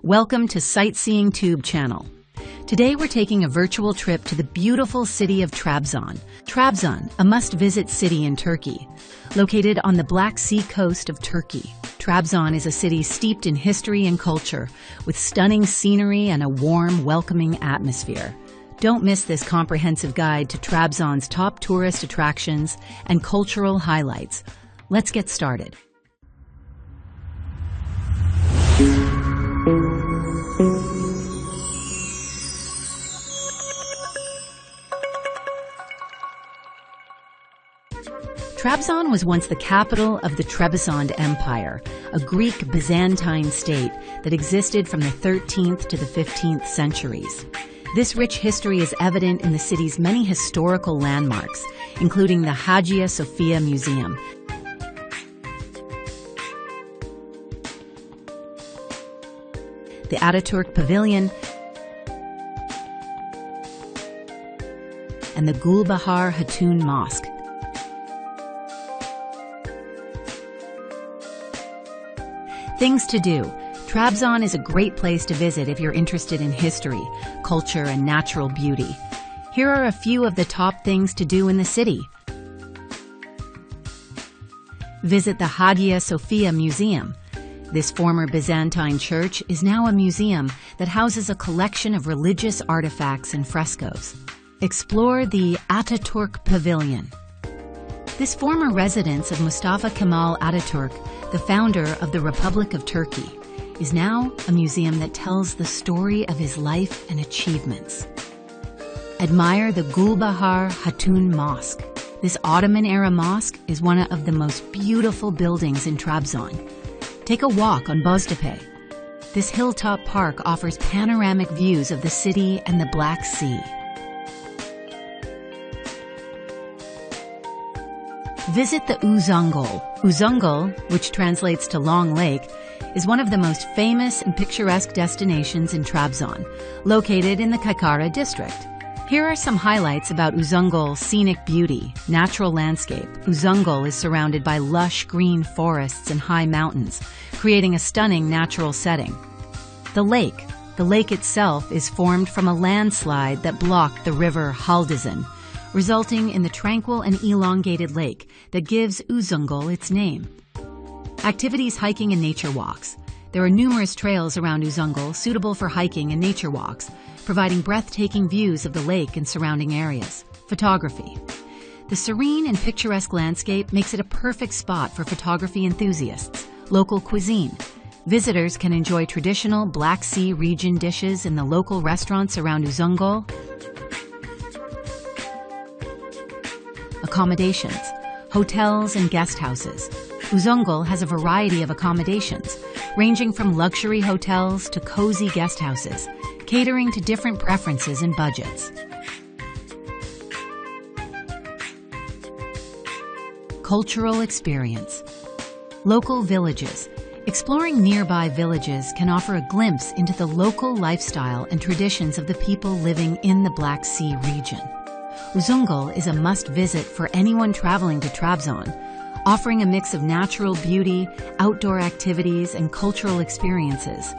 Welcome to Sightseeing Tube channel. Today we're taking a virtual trip to the beautiful city of Trabzon. Trabzon, a must-visit city in Turkey. Located on the Black Sea coast of Turkey, Trabzon is a city steeped in history and culture, with stunning scenery and a warm, welcoming atmosphere. Don't miss this comprehensive guide to Trabzon's top tourist attractions and cultural highlights. Let's get started. Trabzon was once the capital of the Trebizond Empire, a Greek Byzantine state that existed from the 13th to the 15th centuries. This rich history is evident in the city's many historical landmarks, including the Hagia Sophia Museum, the Ataturk Pavilion, and the Gulbahar Hatun Mosque. Things to do. Trabzon is a great place to visit if you're interested in history, culture, and natural beauty. Here are a few of the top things to do in the city. Visit the Hagia Sophia Museum. This former Byzantine church is now a museum that houses a collection of religious artifacts and frescoes. Explore the Ataturk Pavilion. This former residence of Mustafa Kemal Ataturk, the founder of the Republic of Turkey, is now a museum that tells the story of his life and achievements. Admire the Gulbahar Hatun Mosque. This Ottoman-era mosque is one of the most beautiful buildings in Trabzon. Take a walk on Boztepe. This hilltop park offers panoramic views of the city and the Black Sea. Visit the Uzungöl. Uzungöl, which translates to Long Lake, is one of the most famous and picturesque destinations in Trabzon, located in the Kaikara district. Here are some highlights about Uzungöl's scenic beauty, natural landscape. Uzungöl is surrounded by lush green forests and high mountains, creating a stunning natural setting. The lake itself is formed from a landslide that blocked the river Haldizin, resulting in the tranquil and elongated lake that gives Uzungöl its name. Activities: hiking and nature walks. There are numerous trails around Uzungöl suitable for hiking and nature walks, providing breathtaking views of the lake and surrounding areas. Photography. The serene and picturesque landscape makes it a perfect spot for photography enthusiasts. Local cuisine. Visitors can enjoy traditional Black Sea region dishes in the local restaurants around Uzungöl. Accommodations. Hotels and guest houses. Uzungöl has a variety of accommodations, ranging from luxury hotels to cozy guest houses, catering to different preferences and budgets. Cultural experience. Local villages. Exploring nearby villages can offer a glimpse into the local lifestyle and traditions of the people living in the Black Sea region. Uzungöl is a must-visit for anyone traveling to Trabzon, offering a mix of natural beauty, outdoor activities, and cultural experiences.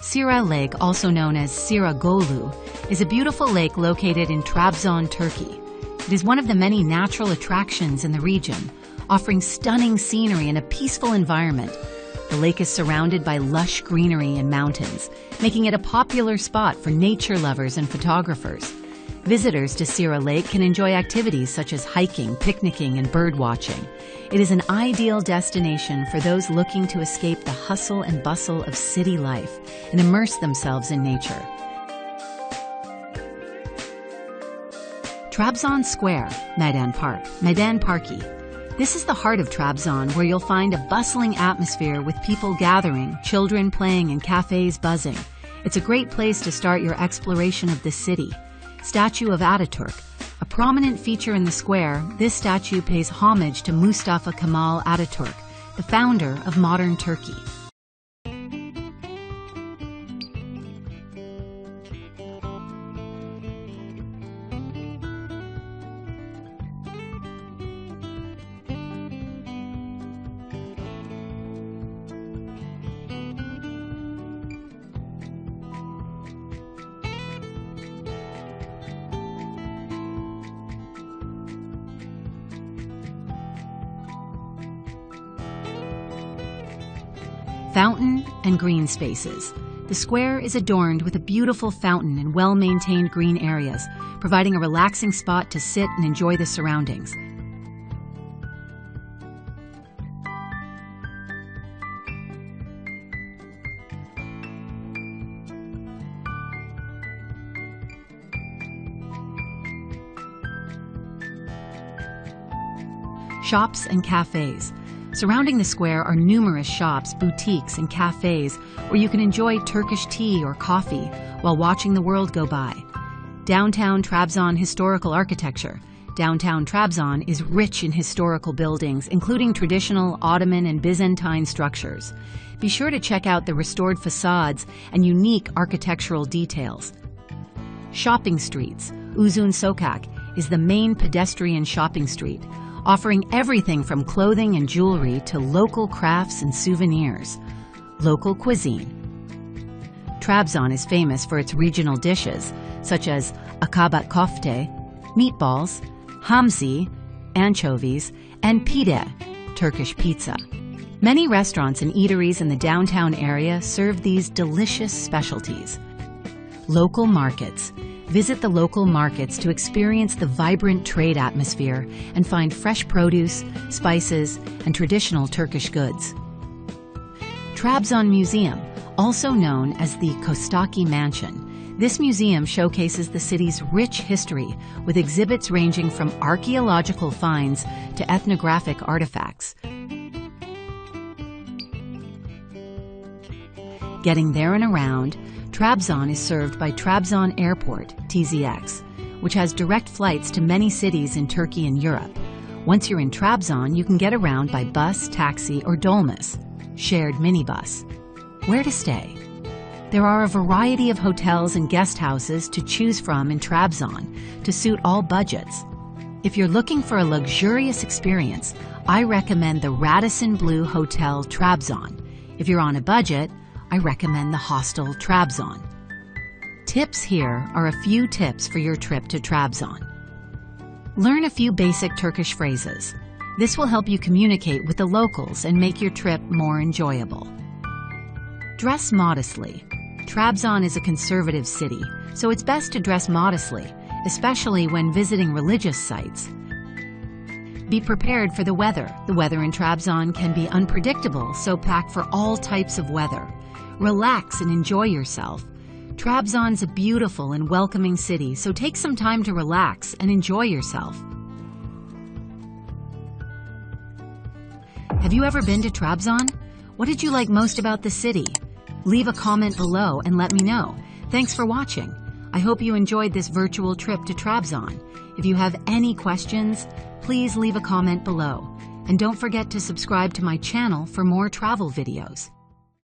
Sira Lake, also known as Sira Golu, is a beautiful lake located in Trabzon, Turkey. It is one of the many natural attractions in the region, offering stunning scenery and a peaceful environment. The lake is surrounded by lush greenery and mountains, making it a popular spot for nature lovers and photographers. Visitors to Sira Lake can enjoy activities such as hiking, picnicking, and bird watching. It is an ideal destination for those looking to escape the hustle and bustle of city life and immerse themselves in nature. Trabzon Square, Meydan Park, Meydan Parki. This is the heart of Trabzon, where you'll find a bustling atmosphere with people gathering, children playing, and cafes buzzing. It's a great place to start your exploration of the city. Statue of Ataturk. A prominent feature in the square, this statue pays homage to Mustafa Kemal Ataturk, the founder of modern Turkey. Fountain and green spaces. The square is adorned with a beautiful fountain and well-maintained green areas, providing a relaxing spot to sit and enjoy the surroundings. Shops and cafes. Surrounding the square are numerous shops, boutiques, and cafes where you can enjoy Turkish tea or coffee while watching the world go by. Downtown Trabzon historical architecture. Downtown Trabzon is rich in historical buildings, including traditional Ottoman and Byzantine structures. Be sure to check out the restored facades and unique architectural details. Shopping streets. Uzungöl is the main pedestrian shopping street, offering everything from clothing and jewelry to local crafts and souvenirs. Local cuisine. Trabzon is famous for its regional dishes, such as akabat kofte, meatballs, hamsi, anchovies, and pide, Turkish pizza. Many restaurants and eateries in the downtown area serve these delicious specialties. Local markets. Visit the local markets to experience the vibrant trade atmosphere and find fresh produce, spices, and traditional Turkish goods. Trabzon Museum, also known as the Kostaki Mansion. This museum showcases the city's rich history with exhibits ranging from archaeological finds to ethnographic artifacts. Getting there and around, Trabzon is served by Trabzon Airport, TZX, which has direct flights to many cities in Turkey and Europe. Once you're in Trabzon, you can get around by bus, taxi, or dolmus, shared minibus. Where to stay? There are a variety of hotels and guest houses to choose from in Trabzon to suit all budgets. If you're looking for a luxurious experience, I recommend the Radisson Blu Hotel Trabzon. If you're on a budget, I recommend the Hostel Trabzon. Tips here are a few tips for your trip to Trabzon. Learn a few basic Turkish phrases. This will help you communicate with the locals and make your trip more enjoyable. Dress modestly. Trabzon is a conservative city, so it's best to dress modestly, especially when visiting religious sites. Be prepared for the weather. The weather in Trabzon can be unpredictable, so pack for all types of weather. Relax and enjoy yourself. Trabzon's a beautiful and welcoming city, so take some time to relax and enjoy yourself. Have you ever been to Trabzon? What did you like most about the city? Leave a comment below and let me know. Thanks for watching. I hope you enjoyed this virtual trip to Trabzon. If you have any questions, please leave a comment below. And don't forget to subscribe to my channel for more travel videos.